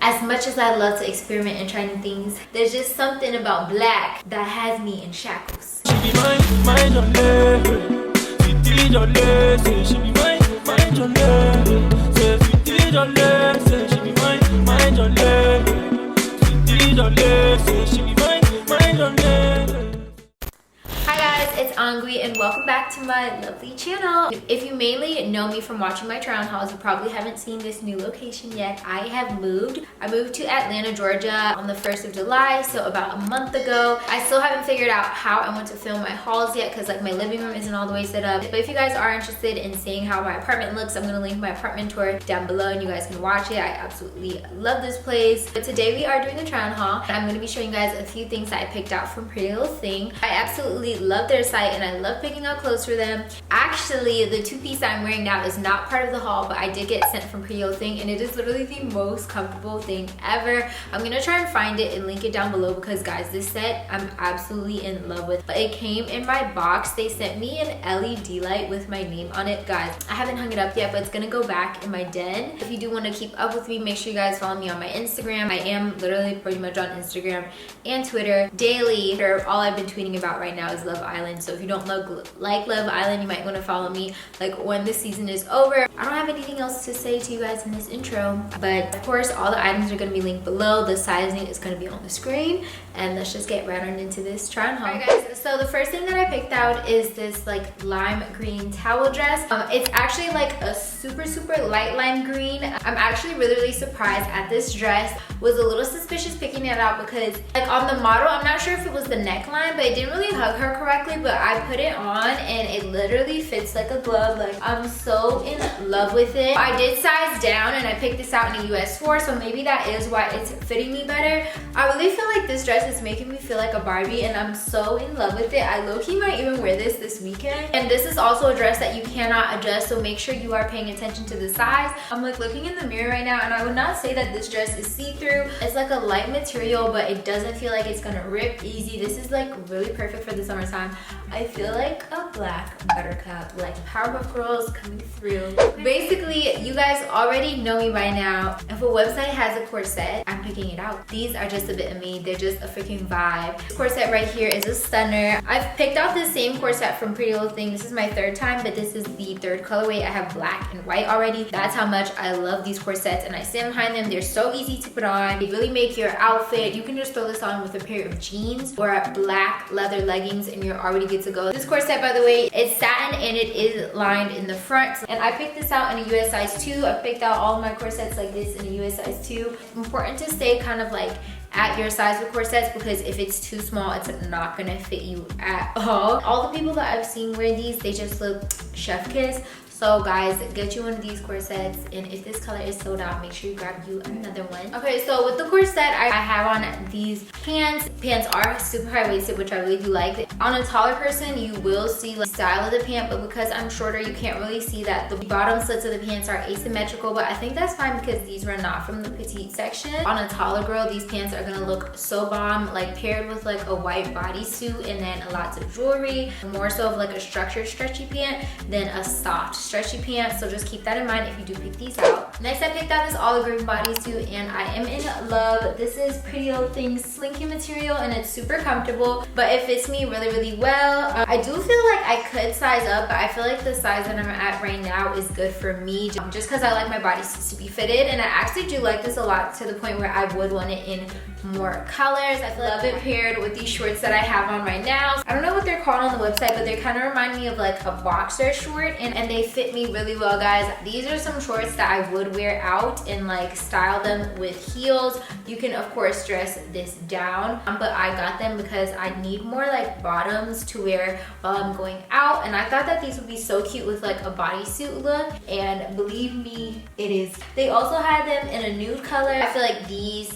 As much as I love to experiment and try new things, there's just something about black that has me in shackles. She be mine on her. She did on her. Say she be mine on her. Say she did on her. Say she be mine on her. She did on her. Say she be mine on her. Hi guys, it's Angwi and welcome back to my lovely channel. If you mainly know me from watching my try on hauls, you probably haven't seen this new location yet. I have moved. I moved to Atlanta, Georgia on the 1st of July, so about a month ago. I still haven't figured out how I want to film my hauls yet because like my living room isn't all the way set up. But if you guys are interested in seeing how my apartment looks, I'm gonna link my apartment tour down below and you guys can watch it. I absolutely love this place. But today we are doing a try on haul and I'm gonna be showing you guys a few things that I picked out from Prettylittlething. I absolutely love their site and I love picking out clothes for them. Actually, the two-piece I'm wearing now is not part of the haul, but I did get sent from Prettylittlething and it is literally the most comfortable thing ever. I'm gonna try and find it and link it down below because guys, this set I'm absolutely in love with. But it came in my box. They sent me an LED light with my name on it. Guys, I haven't hung it up yet, but it's gonna go back in my den. If you do want to keep up with me, make sure you guys follow me on my Instagram. I am literally pretty much on Instagram and Twitter daily. All I've been tweeting about right now is Love Island. So if you don't like Love Island, you might want to follow me like when the season is over. I don't have anything else to say to you guys in this intro, but of course all the items are going to be linked below. The sizing is going to be on the screen, and let's just get right on into this try on haul. Alright guys, so the first thing that I picked out is this like lime green towel dress. It's actually like a super light lime green. I'm actually really surprised at this dress. Was a little suspicious picking it out because like on the model, I'm not sure if it was the neckline, but it didn't really hug her correctly, but I put it on and it literally fits like a glove. Like I'm so in love with it. I did size down and I picked this out in a US 4, so maybe that is why it's fitting me better. I really feel like this dress is making me feel like a Barbie and I'm so in love with it. I low-key might even wear this weekend. And this is also a dress that you cannot adjust, so make sure you are paying attention to the size. I'm like looking in the mirror right now and I would not say that this dress is see-through. It's like a light material, but it doesn't feel like it's gonna rip easy. This is like really perfect for the summertime. I feel like a black buttercup, like Powerpuff Girls coming through. Basically, you guys already know me by now. If a website has a corset, I'm picking it out. These are just a bit of me. They're just a freaking vibe. This corset right here is a stunner. I've picked out the same corset from Prettylittlething. This is my third time, but this is the third colorway. I have black and white already. That's how much I love these corsets and I stand behind them. They're so easy to put on. They really make your outfit. You can just throw this on with a pair of jeans or black leather leggings and you're already good to go. This corset, by the way, it's satin and it is lined in the front. And I picked this out in a US size 2. I picked out all of my corsets like this in a US size 2. Important to stay kind of like at your size with corsets because if it's too small, it's not gonna fit you at all. All the people that I've seen wear these, they just look chef kiss. So guys, get you one of these corsets, and if this color is sold out, make sure you grab you another one. Okay, so with the corset, I have on these pants. Pants are super high-waisted, which I really do like. On a taller person, you will see like style of the pant, but because I'm shorter, you can't really see that. The bottom slits of the pants are asymmetrical, but I think that's fine because these were not from the petite section. On a taller girl, these pants are gonna look so bomb, like paired with like a white bodysuit and then lots of jewelry. More so of like a structured stretchy pant than a soft stretchy pants, so just keep that in mind if you do pick these out. Next, I picked out this olive green bodysuit and I am in love. This is Prettylittlething's Slinky material and it's super comfortable, but it fits me really well. I do feel like I could size up, but I feel like the size that I'm at right now is good for me just because I like my bodysuits to be fitted, and I actually do like this a lot to the point where I would want it in more colors. I love it paired with these shorts that I have on right now. I don't know what they're called on the website, but they kind of remind me of like a boxer short and they fit me really well, guys. These are some shorts that I would wear out and like style them with heels. You can of course dress this down, but I got them because I need more like bottoms to wear while I'm going out, and I thought that these would be so cute with like a bodysuit look, and believe me, it is. They also had them in a nude color. I feel like these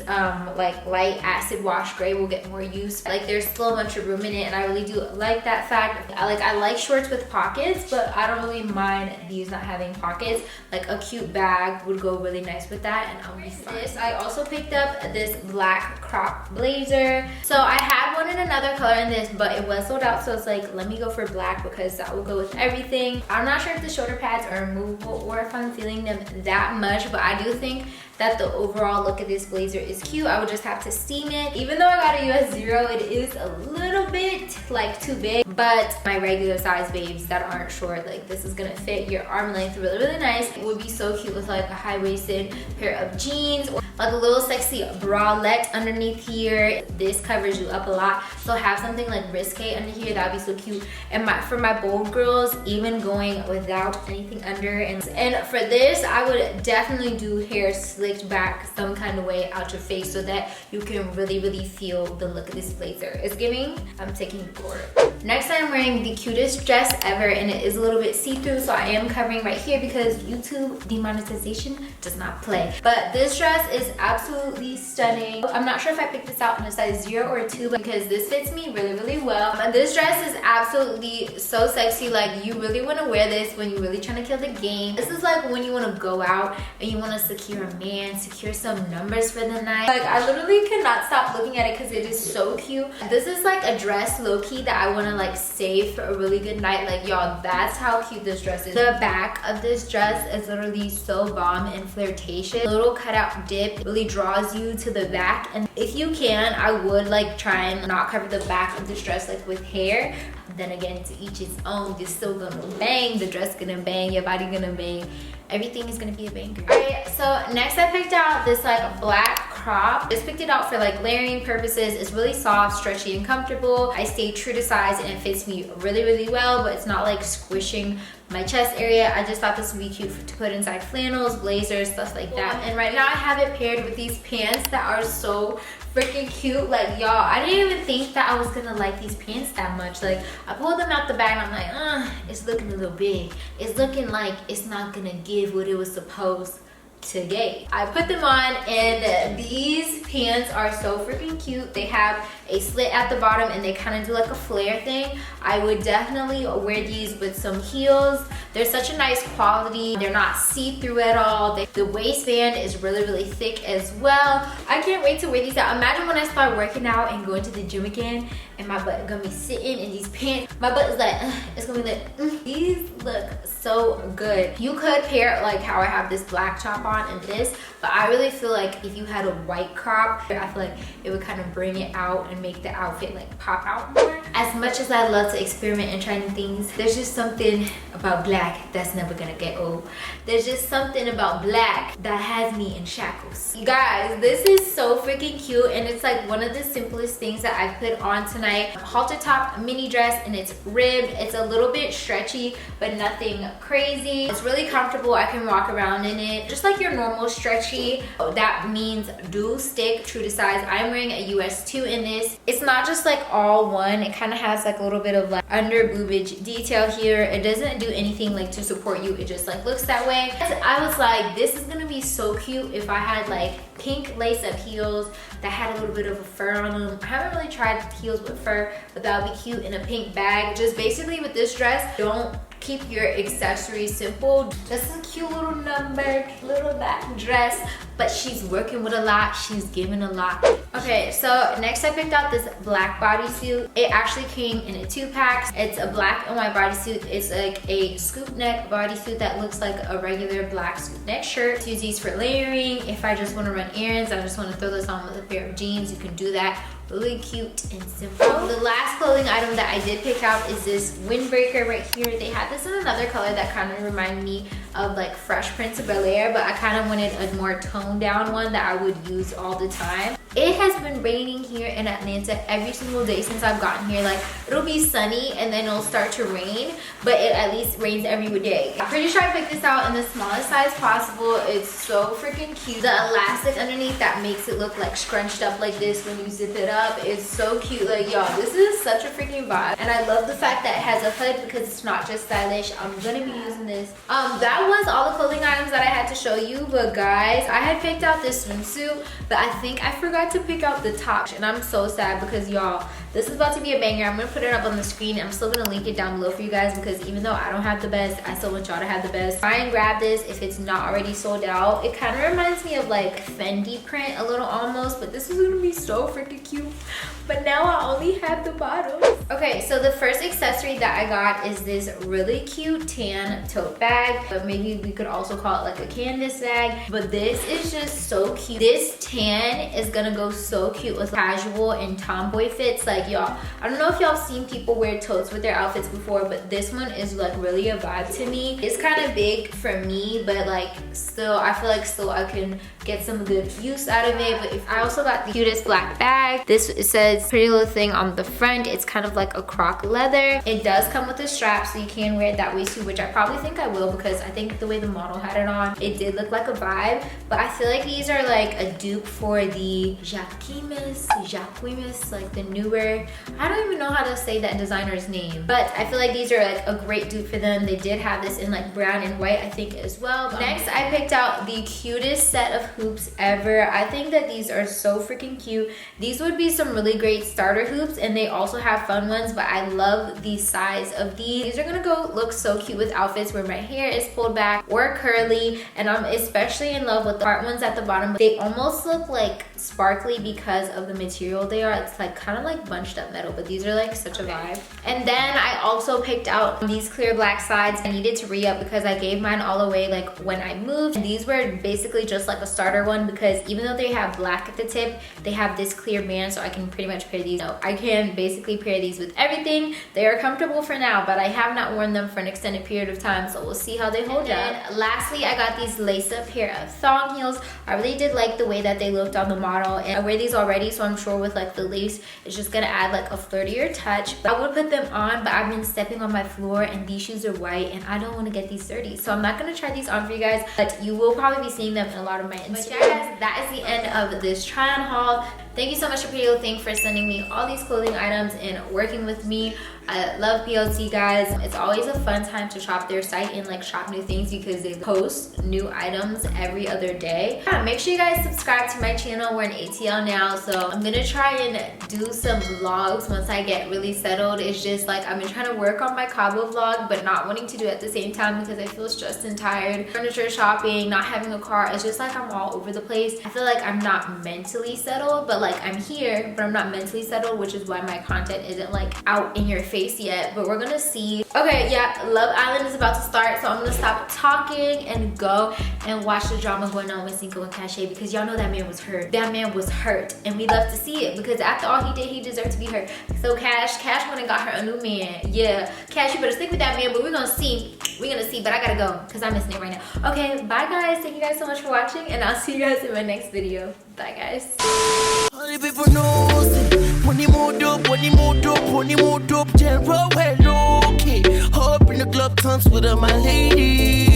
like light acid wash gray will get more use. Like there's still a bunch of room in it, and I really do like that fact. I like shorts with pockets, but I don't really mind these not having pockets. Like a cute bag would go really nice with that, and I'll be fine. I also picked up this black crop blazer. So I had one in another color in this, but it was sold out, so it's like, let me go for black because that will go with everything. I'm not sure if the shoulder pads are removable or if I'm feeling them that much, but I do think that the overall look of this blazer is cute. I would just have to steam it. Even though I got a US 0, it is a little bit like too big, but my regular size babes that aren't short, like this is gonna fit your arm length really, really nice. It would be so cute with like a high-waisted pair of jeans or like a little sexy bralette underneath here. This covers you up a lot, so have something like risque under here. That would be so cute. And for my bold girls, even going without anything under, and for this I would definitely do hair slicked back some kind of way out your face so that you can really, really feel the look of this blazer. It's giving I'm taking the floor. Next, I'm wearing the cutest dress ever, and it is a little bit see-through, so I am covering right here because YouTube demonetization does not play. But this dress is absolutely stunning. I'm not sure if I picked this out in a size 0 or 2 because this fits me really, really well. And this dress is absolutely so sexy. Like, you really want to wear this when you're really trying to kill the game. This is like when you want to go out and you want to secure a man, secure some numbers for the night. Like, I literally cannot stop looking at it because it is so cute. This is like a dress low-key that I want to like save for a really good night. Like, y'all, that's how cute this dress is. The back of this dress is literally so bomb and flirtatious. The little cutout dip really draws you to the back, and if you can, I would like try and not cover the back of this dress like with hair. Then again, to each its own. You're still gonna bang, the dress gonna bang, your body gonna bang, everything is gonna be a banger. Alright, so next I picked out this like black crop. Just picked it out for like layering purposes. It's really soft, stretchy, and comfortable. I stayed true to size and it fits me really, really well, but it's not like squishing my chest area. I just thought this would be cute to put inside flannels, blazers, stuff like that. And right now I have it paired with these pants that are so freaking cute. Like, y'all, I didn't even think that I was gonna like these pants that much. Like, I pulled them out the bag and I'm like, it's looking a little big. It's looking like it's not gonna give what it was supposed to give. I put them on, and these pants are so freaking cute. They have a slit at the bottom and they kind of do like a flare thing. I would definitely wear these with some heels. They're such a nice quality. They're not see-through at all. The waistband is really, really thick as well. I can't wait to wear these out. Imagine when I start working out and going to the gym again and my butt gonna be sitting in these pants. My butt is like, it's gonna be like, These look so good. You could pair like how I have this black top on and this, but I really feel like if you had a white crop, I feel like it would kind of bring it out and make the outfit like pop out more. As much as I love to experiment and try new things, there's just something about black that's never gonna get old. There's just something about black that has me in shackles. You guys, this is so freaking cute, and it's like one of the simplest things that I put on tonight. Halter top mini dress, and it's ribbed. It's a little bit stretchy, but nothing crazy. It's really comfortable. I can walk around in it just like your normal stretchy. That means do stick true to size. I'm wearing a US 2 in this. It's not just like all one. It kind of has like a little bit of like under boobage detail here. It doesn't do anything like to support you. It just like looks that way. I was like, this is gonna be so cute if I had like pink lace-up heels that had a little bit of a fur on them. I haven't really tried heels with fur, but that would be cute in a pink bag. Just basically with this dress, don't keep your accessories simple. Just a cute little number, little back dress, but she's working with a lot. She's giving a lot. Okay, so next I picked out this black bodysuit. It actually came in a 2-pack. It's a black and white bodysuit. It's like a scoop neck bodysuit that looks like a regular black scoop neck shirt. Use these for layering. If I just want to run errands, I just want to throw this on with a pair of jeans, you can do that. Really cute and simple. The last clothing item that I did pick out is this windbreaker right here. They had this in another color that kind of reminded me of like Fresh Prince of Bel-Air, but I kind of wanted a more toned down one that I would use all the time. It has been raining here in Atlanta every single day since I've gotten here. Like, it'll be sunny and then it'll start to rain, but it at least rains every day. I'm pretty sure I picked this out in the smallest size possible. It's so freaking cute. The elastic underneath that makes it look like scrunched up like this when you zip it up. It's so cute. Like, y'all, this is such a freaking vibe. And I love the fact that it has a hood because it's not just stylish. I'm gonna be using this. That was all the clothing items that I had to show you, but guys, I had picked out this swimsuit, but I think I forgot to pick out the top, and I'm so sad because y'all, this is about to be a banger. I'm gonna put it up on the screen. I'm still gonna link it down below for you guys because even though I don't have the best, I still want y'all to have the best. Try and grab this if it's not already sold out. It kind of reminds me of like Fendi print a little almost, but this is gonna be so freaking cute. you. But now I only have the bottoms. Okay, so the first accessory that I got is this really cute tan tote bag. But maybe we could also call it like a canvas bag. But this is just so cute. This tan is gonna go so cute with casual and tomboy fits. Like y'all, I don't know if y'all seen people wear totes with their outfits before, but this one is like really a vibe to me. It's kind of big for me, but like still, I feel like still I can get some good use out of it. But if I also got the cutest black bag. This, it says Prettylittlething on the front. It's kind of like a croc leather. It does come with a strap, so you can wear it that way too, which I probably think I will, because I think the way the model had it on, it did look like a vibe. But I feel like these are like a dupe for the Jacquemus, like the newer, I don't even know how to say that designer's name, but I feel like these are like a great dupe for them. They did have this in like brown and white, I think, as well. Next, I picked out the cutest set of hoops ever. I think that these are so freaking cute. These would be some really great starter hoops, and they also have fun ones, but I love the size of these. These are gonna go look so cute with outfits where my hair is pulled back or curly, and I'm especially in love with the part ones at the bottom. They almost look like sparkly because of the material they are. It's like kind of like bunched up metal, but these are like such a vibe. And then I also picked out these clear black sides. I needed to re-up because I gave mine all away like when I moved. And these were basically just like a starter one, because even though they have black at the tip, they have this clear band, so I can pretty much pair these. So I can basically pair these with everything. They are comfortable for now, but I have not worn them for an extended period of time, so we'll see how they hold up. Lastly, I got these lace-up pair of thong heels. I really did like the way that they looked on the model, and I wear these already, so I'm sure with like the lace, it's just gonna add like a flirtier touch. But I would put them on, but I've been stepping on my floor and these shoes are white and I don't want to get these dirty, so I'm not gonna try these on for you guys, but you will probably be seeing them in a lot of my Instagram. But guys, that is the end of this try on haul. Thank you so much to Prettylittlething for sending me all these clothing items and working with me. I love PLT, guys. It's always a fun time to shop their site and like shop new things, because they post new items every other day. Yeah, make sure you guys subscribe to my channel. We're in ATL now, so I'm gonna try and do some vlogs once I get really settled. It's just like I've been trying to work on my Cabo vlog, but not wanting to do it at the same time because I feel stressed and tired. Furniture shopping, not having a car, it's just like I'm all over the place. I feel like I'm not mentally settled, but like I'm here, but I'm not mentally settled, which is why my content isn't like out in your face yet, but we're gonna see. Okay, yeah, Love Island is about to start, so I'm gonna stop talking and go and watch the drama going on with Cinco and Cache, because y'all know that man was hurt. That man was hurt, and we love to see it, because after all he did, he deserved to be hurt. So Cash went and got her a new man. Yeah, Cash, you better stick with that man, but we're gonna see, but I gotta go because I'm missing it right now. Okay, bye guys, thank you guys so much for watching, and I'll see you guys in my next video. Bye guys. All the people knows it. When he moved up, general well okay. Up in the club, tons with my lady.